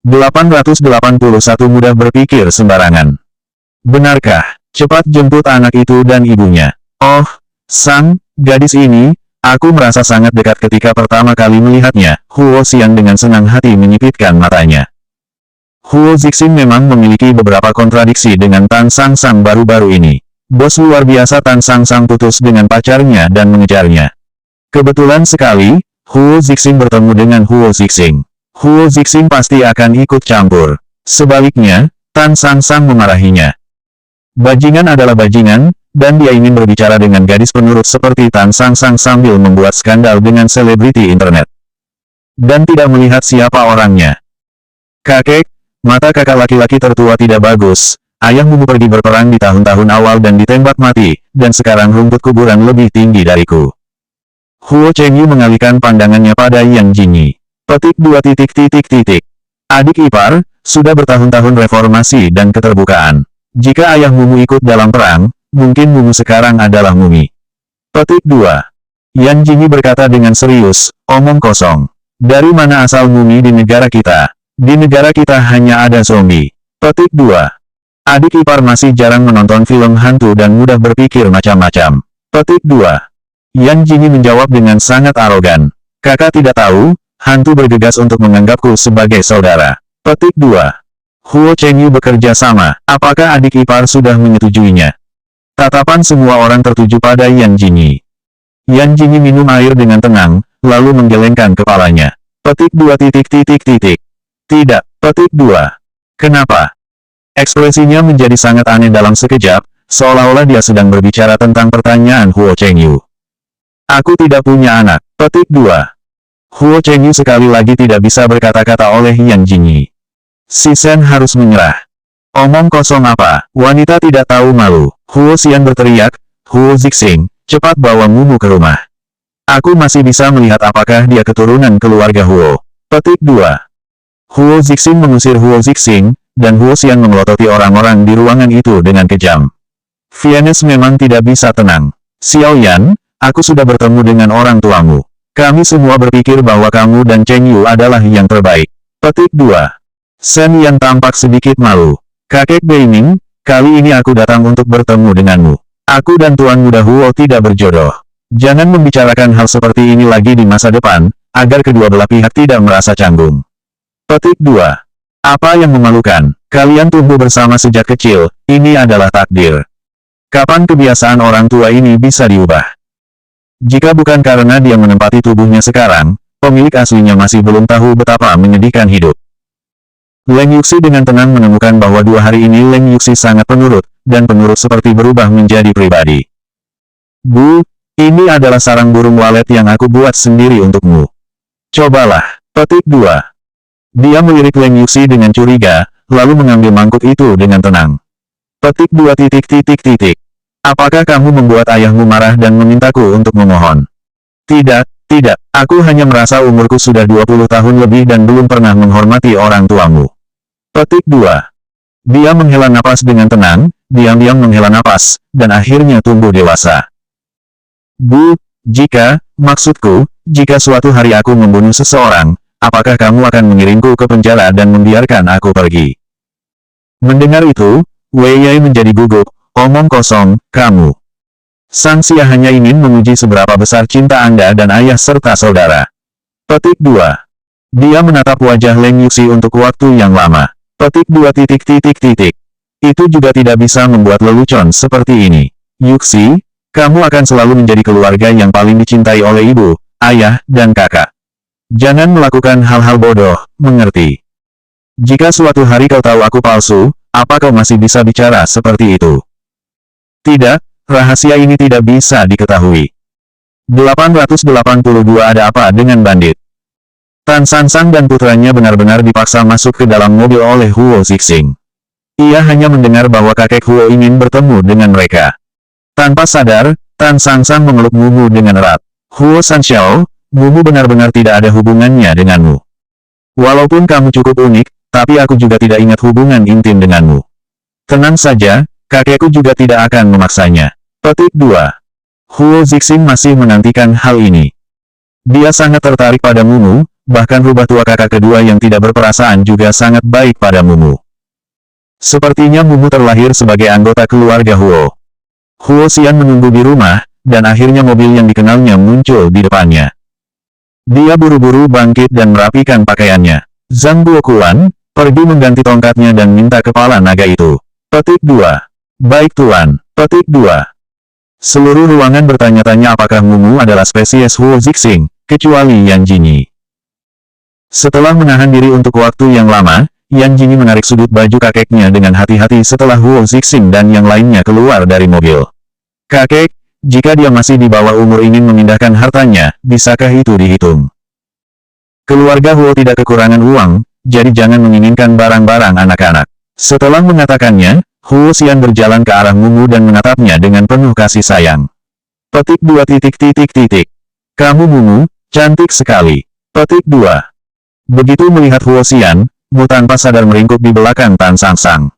881 mudah berpikir sembarangan. Benarkah? Cepat jemput anak itu dan ibunya. Oh, sang gadis ini, aku merasa sangat dekat ketika pertama kali melihatnya. Huo Xian dengan senang hati menyipitkan matanya. Huo Zixing memang memiliki beberapa kontradiksi dengan Tan Sang Sang baru-baru ini. Bos luar biasa Tan Sang Sang putus dengan pacarnya dan mengejarnya. Kebetulan sekali, Huo Zixing bertemu dengan Huo Zixing. Huo Zixing pasti akan ikut campur. Sebaliknya, Tan Sang Sang memarahinya. Bajingan adalah bajingan, dan dia ingin berbicara dengan gadis penurut seperti Tan Sang Sang sambil membuat skandal dengan selebriti internet. Dan tidak melihat siapa orangnya. Kakek, mata kakak laki-laki tertua tidak bagus. Ayahmu pergi berperang di tahun-tahun awal dan ditembak mati, dan sekarang rumput kuburan lebih tinggi dariku. Huo Chengyu mengalihkan pandangannya pada Yang Jingyi. Petik 2 titik titik titik. Adik ipar, sudah bertahun-tahun reformasi dan keterbukaan. Jika ayah Mumu ikut dalam perang, mungkin Mumu sekarang adalah mumi. Petik 2. Yan Jingyi berkata dengan serius, omong kosong. Dari mana asal mumi di negara kita? Di negara kita hanya ada zombie. Petik 2. Adik ipar masih jarang menonton film hantu dan mudah berpikir macam-macam. Petik 2. Yan Jingyi menjawab dengan sangat arogan. Kakak tidak tahu, hantu bergegas untuk menganggapku sebagai saudara. Petik 2. Huo Chengyu bekerja sama, apakah adik ipar sudah menyetujuinya? Tatapan semua orang tertuju pada Yan Jingyi. Yan Jingyi minum air dengan tenang, lalu menggelengkan kepalanya. Petik 2 titik titik titik. Tidak, petik 2. Kenapa? Ekspresinya menjadi sangat aneh dalam sekejap, seolah-olah dia sedang berbicara tentang pertanyaan Huo Chengyu. Aku tidak punya anak. Petik 2. Huo Chengyu sekali lagi tidak bisa berkata-kata oleh Yan Jingyi. Si Sen harus menyerah. Omong kosong apa? Wanita tidak tahu malu. Huo Xian berteriak, Huo Zixing, cepat bawa Mumu ke rumah. Aku masih bisa melihat apakah dia keturunan keluarga Huo. Petik 2. Huo Zixing mengusir Huo Zixing, dan Huo Xian memelototi orang-orang di ruangan itu dengan kejam. Vianes memang tidak bisa tenang. Xiao Yan, aku sudah bertemu dengan orang tuamu. Kami semua berpikir bahwa kamu dan Cheng Yu adalah yang terbaik. Petik 2. Sen Yan tampak sedikit malu. Kakek Beiming, kali ini aku datang untuk bertemu denganmu. Aku dan Tuan Muda Huo tidak berjodoh. Jangan membicarakan hal seperti ini lagi di masa depan, agar kedua belah pihak tidak merasa canggung. Petik 2. Apa yang memalukan? Kalian tumbuh bersama sejak kecil, ini adalah takdir. Kapan kebiasaan orang tua ini bisa diubah? Jika bukan karena dia menempati tubuhnya sekarang, pemilik aslinya masih belum tahu betapa menyedihkan hidup. Leng Yuxi dengan tenang menemukan bahwa 2 hari ini Leng Yuxi sangat penurut, dan penurut seperti berubah menjadi pribadi. Bu, ini adalah sarang burung walet yang aku buat sendiri untukmu. Cobalah. Petik 2. Dia melirik Leng Yuxi dengan curiga, lalu mengambil mangkuk itu dengan tenang. Petik 2 titik titik titik. Apakah kamu membuat ayahmu marah dan memintaku untuk memohon? Tidak, tidak. Aku hanya merasa umurku sudah 20 tahun lebih dan belum pernah menghormati orang tuamu. Petik 2. Dia menghela napas dengan tenang, diam-diam menghela napas, dan akhirnya tumbuh dewasa. Bu, maksudku, jika suatu hari aku membunuh seseorang, apakah kamu akan mengirimku ke penjara dan membiarkan aku pergi? Mendengar itu, Wei Yai menjadi gugup, omong kosong, kamu. Sang Xia hanya ingin menguji seberapa besar cinta Anda dan ayah serta saudara. Petik 2. Dia menatap wajah Leng Yuxi untuk waktu yang lama. Petik 2 titik titik titik. Itu juga tidak bisa membuat lelucon seperti ini. Yuxi, kamu akan selalu menjadi keluarga yang paling dicintai oleh ibu, ayah, dan kakak. Jangan melakukan hal-hal bodoh, mengerti? Jika suatu hari kau tahu aku palsu, apa kau masih bisa bicara seperti itu? Tidak, rahasia ini tidak bisa diketahui. 882 Ada apa dengan bandit? Tan Sansang dan putranya benar-benar dipaksa masuk ke dalam mobil oleh Huo Zixing. Ia hanya mendengar bahwa kakek Huo ingin bertemu dengan mereka. Tanpa sadar, Tan Sansang memeluk Mumu dengan erat. Huo Sanxiao, Mumu benar-benar tidak ada hubungannya denganmu. Walaupun kamu cukup unik, tapi aku juga tidak ingat hubungan intim denganmu. Tenang saja, kakekku juga tidak akan memaksanya. Petik 2. Huo Zixing masih menantikan hal ini. Dia sangat tertarik pada Mumu, bahkan rubah tua kakak kedua yang tidak berperasaan juga sangat baik pada Mumu. Sepertinya Mumu terlahir sebagai anggota keluarga Huo. Huo Xian menunggu di rumah, dan akhirnya mobil yang dikenalnya muncul di depannya. Dia buru-buru bangkit dan merapikan pakaiannya. Zhang Buokuan pergi mengganti tongkatnya dan minta kepala naga itu. Petik 2. Baik Tuan. Petik 2. Seluruh ruangan bertanya-tanya apakah Mumu adalah spesies Huo Zixing, kecuali Yan Jingyi. Setelah menahan diri untuk waktu yang lama, Yan Jingyi menarik sudut baju kakeknya dengan hati-hati setelah Huo Zixing dan yang lainnya keluar dari mobil. Kakek, jika dia masih di bawah umur ingin memindahkan hartanya, bisakah itu dihitung? Keluarga Huo tidak kekurangan uang, jadi jangan menginginkan barang-barang anak-anak. Setelah mengatakannya, Huo Xian berjalan ke arah Mumu dan menatapnya dengan penuh kasih sayang. Petik 2. Kamu Mumu, cantik sekali. Petik 2. Begitu melihat Huo Xian, Mu tanpa sadar meringkuk di belakang Tan Sangsang.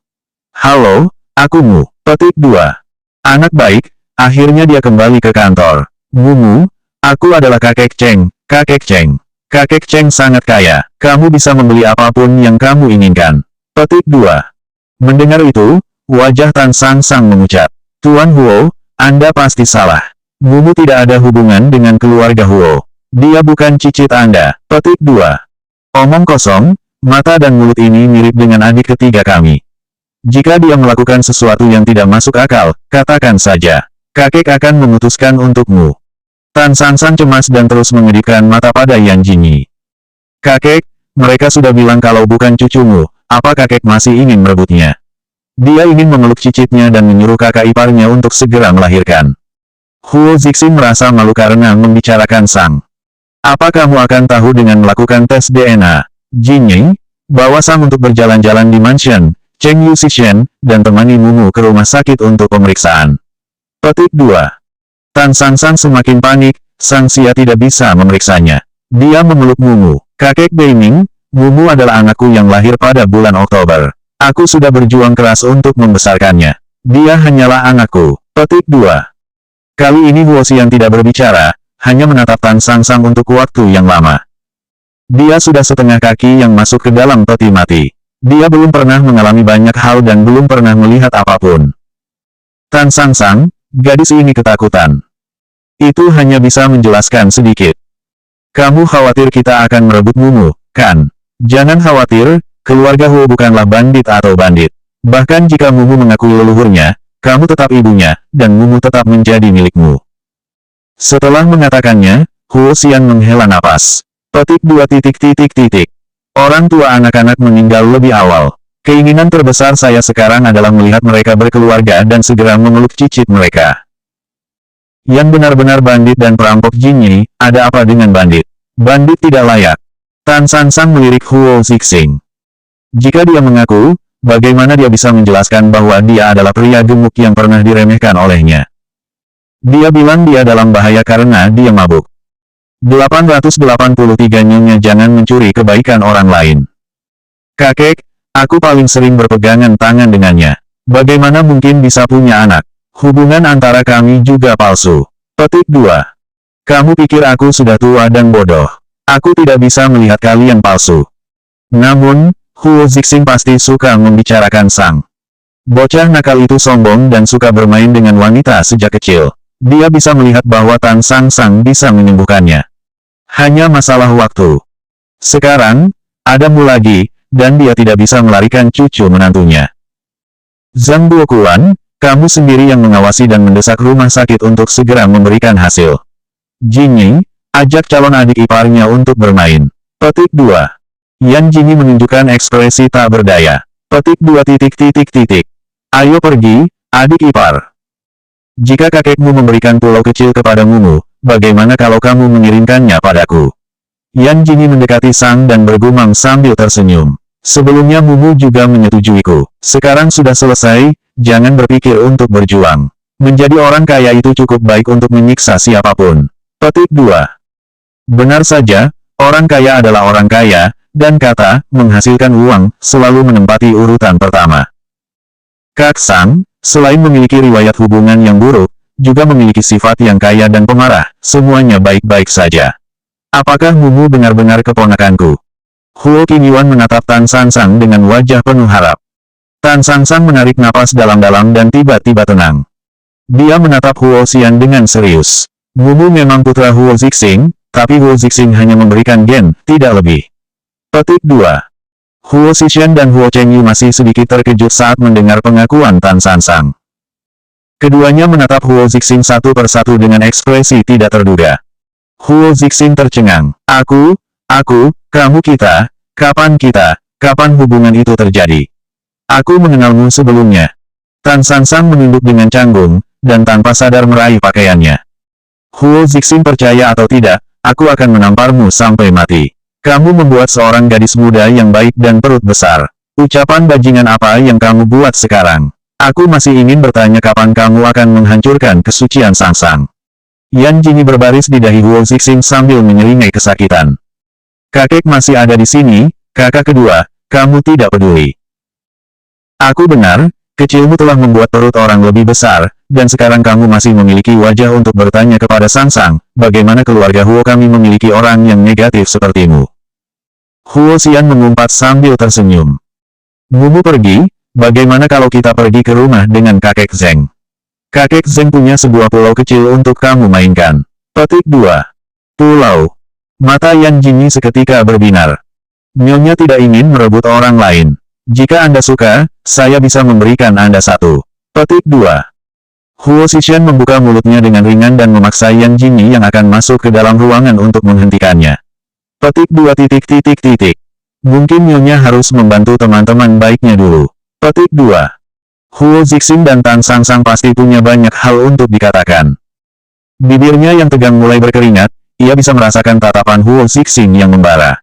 Halo, aku Mu. Petik 2. Anak baik, akhirnya dia kembali ke kantor. Mumu, aku adalah kakek Cheng, kakek Cheng. Kakek Cheng sangat kaya, kamu bisa membeli apapun yang kamu inginkan. Petik 2. Mendengar itu, wajah Tan Sangsang mengucap, Tuan Huo, Anda pasti salah. Mumu tidak ada hubungan dengan keluarga Huo. Dia bukan cicit Anda. Petik 2. Omong kosong, mata dan mulut ini mirip dengan adik ketiga kami. Jika dia melakukan sesuatu yang tidak masuk akal, katakan saja. Kakek akan memutuskan untukmu. Tan Sangsang cemas dan terus mengedipkan mata pada Yan Jingyi. Kakek, mereka sudah bilang kalau bukan cucumu, apa kakek masih ingin merebutnya? Dia ingin memeluk cicitnya dan menyuruh kakak iparnya untuk segera melahirkan. Huo Zixing merasa malu karena membicarakan Sang. Apa kamu akan tahu dengan melakukan tes DNA? Jingyi, bawa Sang untuk berjalan-jalan di mansion Cheng Yu Sishen, dan temani Mumu ke rumah sakit untuk pemeriksaan. Petik 2. Tan Sangsang semakin panik, Sang Xia tidak bisa memeriksanya. Dia memeluk Mumu. Kakek Beiming, Mumu adalah anakku yang lahir pada bulan Oktober. Aku sudah berjuang keras untuk membesarkannya. Dia hanyalah anakku. Petik 2. Kali ini Huo Xian tidak berbicara, hanya menatap Tan Sangsang untuk waktu yang lama. Dia sudah setengah kaki yang masuk ke dalam peti mati. Dia belum pernah mengalami banyak hal dan belum pernah melihat apapun. Tan Sangsang, gadis ini ketakutan. Itu hanya bisa menjelaskan sedikit. Kamu khawatir kita akan merebut Mumu, kan? Jangan khawatir, keluarga Huo bukanlah bandit atau bandit. Bahkan jika Mumu mengakui leluhurnya, kamu tetap ibunya, dan Mumu tetap menjadi milikmu. Setelah mengatakannya, Huo Xian menghela napas. Petik 2. Orang tua anak-anak meninggal lebih awal. Keinginan terbesar saya sekarang adalah melihat mereka berkeluarga dan segera memeluk cicit mereka. Yang benar-benar bandit dan perampok Jingyi, ada apa dengan bandit? Bandit tidak layak. Tan Sangsang melirik Huo Zixing. Jika dia mengaku, bagaimana dia bisa menjelaskan bahwa dia adalah pria gemuk yang pernah diremehkan olehnya? Dia bilang dia dalam bahaya karena dia mabuk. 883 Nyonya jangan mencuri kebaikan orang lain. Kakek, aku paling sering berpegangan tangan dengannya. Bagaimana mungkin bisa punya anak? Hubungan antara kami juga palsu. Petik 2. Kamu pikir aku sudah tua dan bodoh. Aku tidak bisa melihat kalian palsu. Namun, Huo Zixing pasti suka membicarakan Sang. Bocah nakal itu sombong dan suka bermain dengan wanita sejak kecil. Dia bisa melihat bahwa Tan Sangsang bisa menyembuhkannya. Hanya masalah waktu. Sekarang, ada Mu lagi, dan dia tidak bisa melarikan cucu menantunya. Zhang Buokuan, kamu sendiri yang mengawasi dan mendesak rumah sakit untuk segera memberikan hasil. Jingyi, ajak calon adik iparnya untuk bermain. Petik 2. Yan Jingyi menunjukkan ekspresi tak berdaya. Petik 2. Ayo pergi, adik ipar. Jika kakekmu memberikan pulau kecil kepada Mumu, bagaimana kalau kamu mengirimkannya padaku? Yan Jingyi mendekati Sang dan bergumam sambil tersenyum. Sebelumnya Mumu juga menyetujuiku. Sekarang sudah selesai, jangan berpikir untuk berjuang. Menjadi orang kaya itu cukup baik untuk menyiksa siapapun. Petik 2. Benar saja, orang kaya adalah orang kaya, dan kata, menghasilkan uang, selalu menempati urutan pertama. Kak Sang, selain memiliki riwayat hubungan yang buruk, juga memiliki sifat yang kaya dan pemarah, semuanya baik-baik saja. Apakah Mumu benar-benar keponakanku? Huo Qingyuan menatap Tan Sangsang dengan wajah penuh harap. Tan Sangsang menarik napas dalam-dalam dan tiba-tiba tenang. Dia menatap Huo Xian dengan serius. Mumu memang putra Huo Zixing, tapi Huo Zixing hanya memberikan gen, tidak lebih. Petik 2. Huo Zixuan dan Huo Chengyu masih sedikit terkejut saat mendengar pengakuan Tan Sangsang. Keduanya menatap Huo Zixing satu persatu dengan ekspresi tidak terduga. Huo Zixing tercengang. Aku, kamu kapan hubungan itu terjadi? Aku mengenalmu sebelumnya. Tan Sangsang menunduk dengan canggung, dan tanpa sadar meraih pakaiannya. Huo Zixing percaya atau tidak, aku akan menamparmu sampai mati. Kamu membuat seorang gadis muda yang baik dan perut besar. Ucapan bajingan apa yang kamu buat sekarang? Aku masih ingin bertanya kapan kamu akan menghancurkan kesucian Sangsang. Yan Jini berbaris di dahi Huo Zixing sambil menyeringai kesakitan. Kakek masih ada di sini, kakak kedua, kamu tidak peduli. Aku benar, kecilmu telah membuat perut orang lebih besar, dan sekarang kamu masih memiliki wajah untuk bertanya kepada Sangsang, bagaimana keluarga Huo kami memiliki orang yang negatif sepertimu. Huo Xian mengumpat sambil tersenyum. Mumu pergi, bagaimana kalau kita pergi ke rumah dengan kakek Zeng? Kakek Zeng punya sebuah pulau kecil untuk kamu mainkan. Petik 2. Pulau. Mata Yan Jini seketika berbinar. Nyonya tidak ingin merebut orang lain. Jika Anda suka, saya bisa memberikan Anda satu. Petik 2. Huo Zixuan membuka mulutnya dengan ringan dan memaksa Yan Jini yang akan masuk ke dalam ruangan untuk menghentikannya. Petik 2. Mungkin Nyonya harus membantu teman-teman baiknya dulu. Petik 2. Huo Zixing dan Tan Sangsang pasti punya banyak hal untuk dikatakan. Bibirnya yang tegang mulai berkeringat, ia bisa merasakan tatapan Huo Zixing yang membara.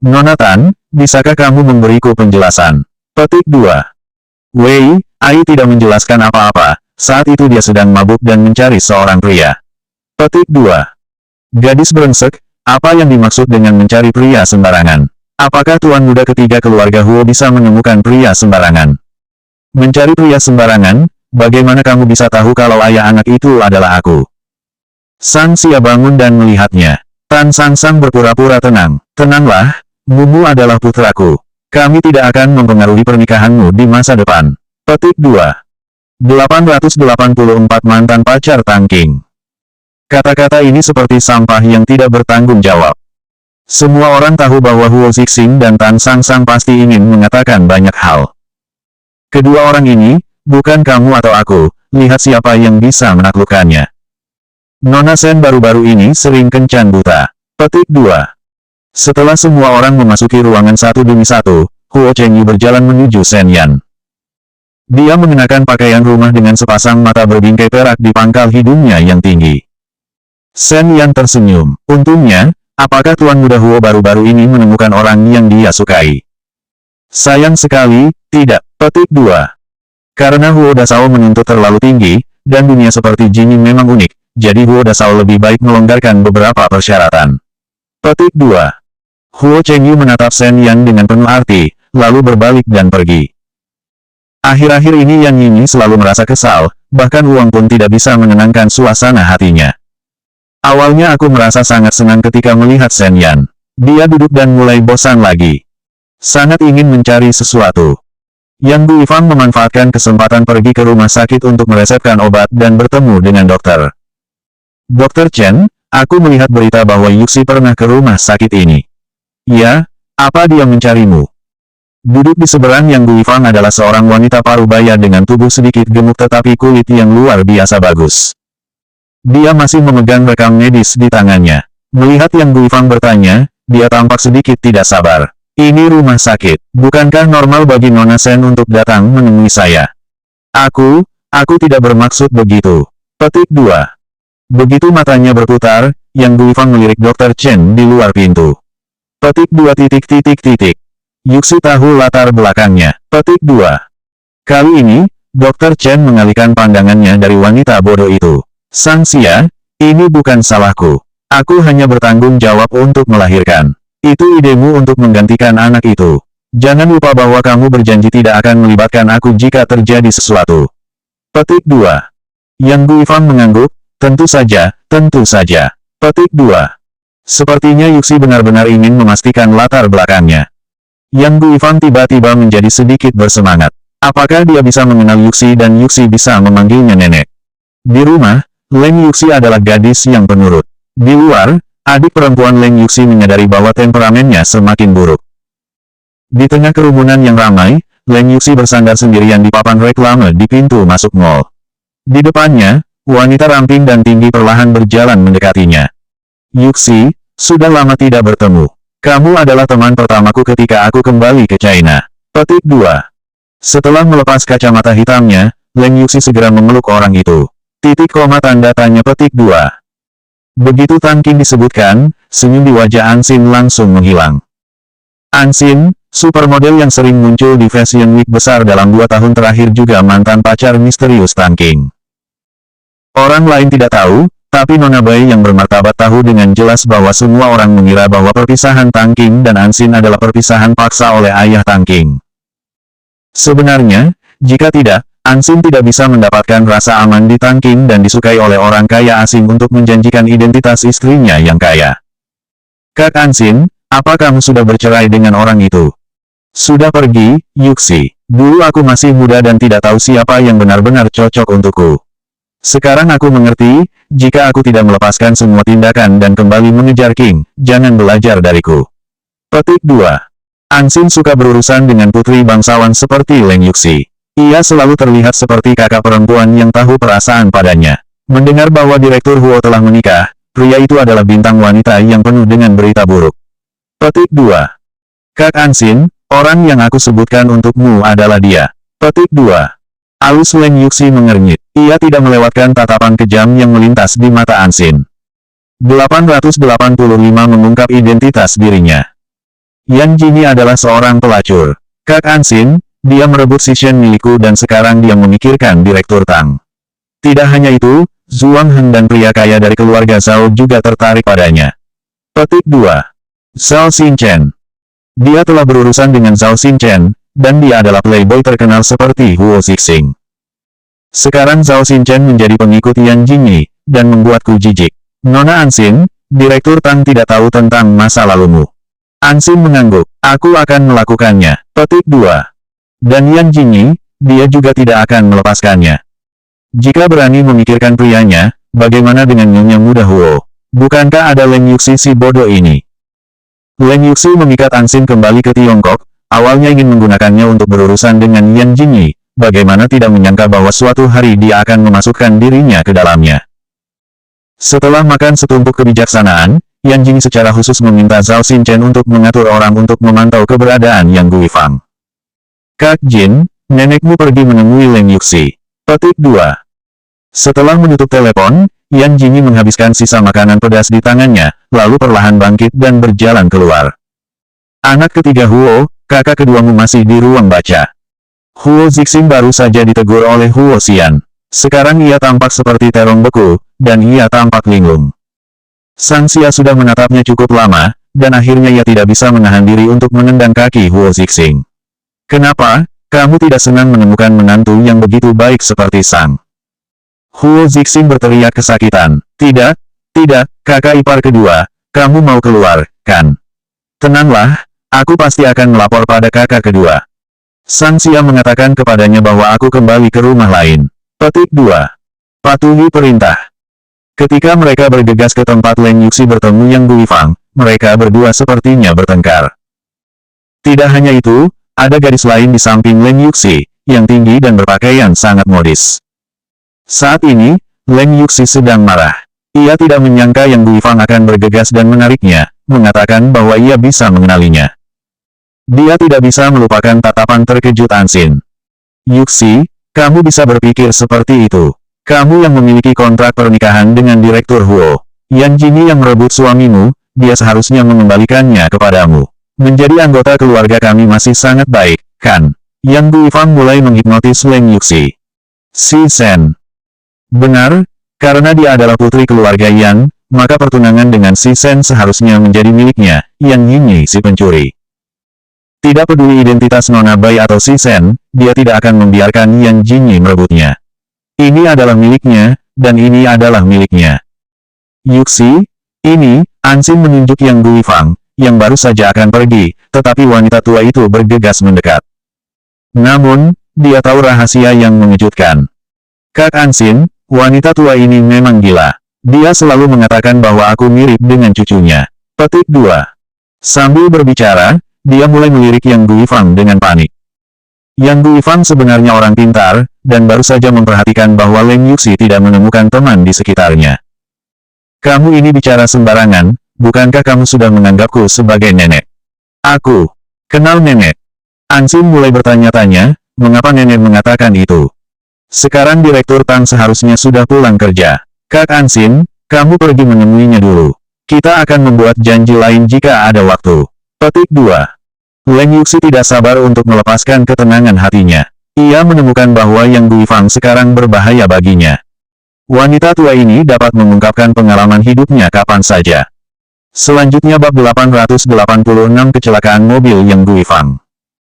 Nona Tan, bisakah kamu memberiku penjelasan? Petik 2. Wei, Ai tidak menjelaskan apa-apa, saat itu dia sedang mabuk dan mencari seorang pria. Petik 2. Gadis brengsek, apa yang dimaksud dengan mencari pria sembarangan? Apakah tuan muda ketiga keluarga Huo bisa menemukan pria sembarangan? Mencari pria sembarangan, bagaimana kamu bisa tahu kalau ayah anak itu adalah aku? Sang Xia bangun dan melihatnya. Tan Sangsang berpura-pura tenang. Tenanglah, Mumu adalah putraku. Kami tidak akan mempengaruhi pernikahanmu di masa depan. Petik 2. 884 mantan pacar Tangking. Kata-kata ini seperti sampah yang tidak bertanggung jawab. Semua orang tahu bahwa Huo Zixing dan Tan Sangsang pasti ingin mengatakan banyak hal. Kedua orang ini, bukan kamu atau aku, lihat siapa yang bisa menaklukkannya. Nona Sen baru-baru ini sering kencan buta. Petik 2. Setelah semua orang memasuki ruangan satu demi satu, Huo Chengyu berjalan menuju Sen Yan. Dia mengenakan pakaian rumah dengan sepasang mata berbingkai perak di pangkal hidungnya yang tinggi. Sen Yan tersenyum. Untungnya, apakah Tuan Muda Huo baru-baru ini menemukan orang yang dia sukai? Sayang sekali, tidak. Petik 2. Karena Huo Dasao menuntut terlalu tinggi, dan dunia seperti Jinin memang unik, jadi Huo Dasao lebih baik melonggarkan beberapa persyaratan. Petik 2. Huo Chengyu menatap Sen Yan dengan penuh arti, lalu berbalik dan pergi. Akhir-akhir ini Yan Yini selalu merasa kesal, bahkan uang pun tidak bisa menenangkan suasana hatinya. Awalnya aku merasa sangat senang ketika melihat Sen Yan. Dia duduk dan mulai bosan lagi. Sangat ingin mencari sesuatu. Yang Guifang memanfaatkan kesempatan pergi ke rumah sakit untuk meresepkan obat dan bertemu dengan dokter. Dokter Chen, aku melihat berita bahwa Yuxi pernah ke rumah sakit ini. Ya, apa dia mencarimu? Duduk di seberang Yang Guifang adalah seorang wanita parubaya dengan tubuh sedikit gemuk tetapi kulit yang luar biasa bagus. Dia masih memegang rekam medis di tangannya. Melihat Yang Guifang bertanya, dia tampak sedikit tidak sabar. Ini rumah sakit, bukankah normal bagi Nona Sen untuk datang menemui saya? Aku tidak bermaksud begitu. Petik 2. Begitu matanya berputar, Yang Guifang melirik Dr. Chen di luar pintu. Petik 2. Yuxi tahu latar belakangnya. Petik 2. Kali ini, Dr. Chen mengalihkan pandangannya dari wanita bodoh itu. Sang Xia, ini bukan salahku. Aku hanya bertanggung jawab untuk melahirkan. Itu idemu untuk menggantikan anak itu. Jangan lupa bahwa kamu berjanji tidak akan melibatkan aku jika terjadi sesuatu. Petik 2. Yang Guifang mengangguk, tentu saja. Petik 2. Sepertinya Yuxi benar-benar ingin memastikan latar belakangnya. Yang Guifang tiba-tiba menjadi sedikit bersemangat. Apakah dia bisa mengenal Yuxi dan Yuxi bisa memanggilnya nenek? Di rumah, Leng Yuxi adalah gadis yang penurut. Di luar, adik perempuan Leng Yuxi menyadari bahwa temperamennya semakin buruk. Di tengah kerumunan yang ramai, Leng Yuxi bersandar sendirian di papan reklame di pintu masuk mall. Di depannya, wanita ramping dan tinggi perlahan berjalan mendekatinya. Yuxi, sudah lama tidak bertemu. Kamu adalah teman pertamaku ketika aku kembali ke China. Petik 2. Setelah melepas kacamata hitamnya, Leng Yuxi segera memeluk orang itu. Titik koma tanda tanya petik 2. Begitu Tan Qing disebutkan, senyum di wajah Ansin langsung menghilang. Ansin, supermodel yang sering muncul di Fashion Week besar dalam 2 tahun terakhir juga mantan pacar misterius Tan Qing. Orang lain tidak tahu, tapi Nona Bai yang bermartabat tahu dengan jelas bahwa semua orang mengira bahwa perpisahan Tan Qing dan Ansin adalah perpisahan paksa oleh ayah Tan Qing. Sebenarnya, jika tidak, Ansin tidak bisa mendapatkan rasa aman di Tan Qing dan disukai oleh orang kaya asing untuk menjanjikan identitas istrinya yang kaya. Kak Ansin, apa kamu sudah bercerai dengan orang itu? Sudah pergi, Yuxi. Dulu aku masih muda dan tidak tahu siapa yang benar-benar cocok untukku. Sekarang aku mengerti, jika aku tidak melepaskan semua tindakan dan kembali mengejar King, jangan belajar dariku. Petik 2. Ansin suka berurusan dengan putri bangsawan seperti Leng Yuxi. Ia selalu terlihat seperti kakak perempuan yang tahu perasaan padanya. Mendengar bahwa Direktur Huo telah menikah, pria itu adalah bintang wanita yang penuh dengan berita buruk. Petik 2. Kak Ansin, orang yang aku sebutkan untukmu adalah dia. Petik 2. Alus Leng Yuxi mengernyit. Ia tidak melewatkan tatapan kejam yang melintas di mata Ansin. 885 mengungkap identitas dirinya. Yan Jingyi adalah seorang pelacur. Kak Ansin, dia merebut Shishen milikku dan sekarang dia memikirkan Direktur Tang. Tidak hanya itu, Zhuang Heng dan pria kaya dari keluarga Zhao juga tertarik padanya. Petik 2. Zhao Xinchen. Dia telah berurusan dengan Zhao Xinchen, dan dia adalah playboy terkenal seperti Huo Zixing. Sekarang Zhao Xinchen menjadi pengikut Yan Jingyi, dan membuatku jijik. Nona Ansin, Direktur Tang tidak tahu tentang masa lalumu. Ansin mengangguk. Aku akan melakukannya. Petik 2. Dan Yan Jingyi, dia juga tidak akan melepaskannya. Jika berani memikirkan prianya, bagaimana dengan nyonya muda Huo? Bukankah ada Leng Yuxi si bodoh ini? Leng Yuxi memikat Ansin kembali ke Tiongkok, awalnya ingin menggunakannya untuk berurusan dengan Yan Jingyi, bagaimana tidak menyangka bahwa suatu hari dia akan memasukkan dirinya ke dalamnya. Setelah makan setumpuk kebijaksanaan, Yan Jingyi secara khusus meminta Zhao Xinchen untuk mengatur orang untuk memantau keberadaan Yang Guifang. Kak Jin, nenekmu pergi menemui Leng Yuxi. Petik 2. Setelah menutup telepon, Yan Jingyi menghabiskan sisa makanan pedas di tangannya, lalu perlahan bangkit dan berjalan keluar. Anak ketiga Huo, kakak keduamu masih di ruang baca. Huo Zixing baru saja ditegur oleh Huo Xian. Sekarang ia tampak seperti terong beku, dan ia tampak linglung. Sang Xia sudah menatapnya cukup lama, dan akhirnya ia tidak bisa menahan diri untuk menendang kaki Huo Zixing. Kenapa, kamu tidak senang menemukan menantu yang begitu baik seperti Sang? Huo Zixing berteriak kesakitan. Tidak, tidak, kakak ipar kedua, kamu mau keluar, kan? Tenanglah, aku pasti akan melapor pada kakak kedua. Sang Xia mengatakan kepadanya bahwa aku kembali ke rumah lain. Petik 2. Patuhi perintah. Ketika mereka bergegas ke tempat Leng Yuxi bertemu Yang Guifang, mereka berdua sepertinya bertengkar. Tidak hanya itu, ada gadis lain di samping Leng Yuxi, yang tinggi dan berpakaian sangat modis. Saat ini, Leng Yuxi sedang marah. Ia tidak menyangka Yang Guifang akan bergegas dan menariknya, mengatakan bahwa ia bisa mengenalinya. Dia tidak bisa melupakan tatapan terkejut Ansin. Yuxi, kamu bisa berpikir seperti itu. Kamu yang memiliki kontrak pernikahan dengan Direktur Huo. Yan Jingyi yang merebut suamimu, dia seharusnya mengembalikannya kepadamu. Menjadi anggota keluarga kami masih sangat baik, kan? Yang Guifang mulai menghipnotis Leng Yuxi. Si Sen. Benar, karena dia adalah putri keluarga Yan, maka pertunangan dengan Si Sen seharusnya menjadi miliknya, Yan Jingyi si pencuri. Tidak peduli identitas Nona Bai atau Si Sen, dia tidak akan membiarkan Yan Jingyi merebutnya. Ini adalah miliknya, dan ini adalah miliknya. Yuxi, Ini, Ansin menunjuk Yang Guifang, yang baru saja akan pergi, tetapi wanita tua itu bergegas mendekat. Namun, dia tahu rahasia yang mengejutkan. Kak Ansin, wanita tua ini memang gila. Dia selalu mengatakan bahwa aku mirip dengan cucunya. Petik 2. Sambil berbicara, dia mulai melirik Yang Guifang dengan panik. Yang Guifang sebenarnya orang pintar, dan baru saja memperhatikan bahwa Leng Yuxi tidak menemukan teman di sekitarnya. Kamu ini bicara sembarangan, bukankah kamu sudah menganggapku sebagai nenek? Aku kenal nenek. Ansin mulai bertanya-tanya, mengapa nenek mengatakan itu. Sekarang Direktur Tang seharusnya sudah pulang kerja. Kak Ansin, kamu pergi menemuinya dulu. Kita akan membuat janji lain jika ada waktu. Petik 2. Leng Yuxi tidak sabar untuk melepaskan ketenangan hatinya. Ia menemukan bahwa Yang Guifang sekarang berbahaya baginya. Wanita tua ini dapat mengungkapkan pengalaman hidupnya kapan saja. Selanjutnya bab 886 kecelakaan mobil Yang Guifang.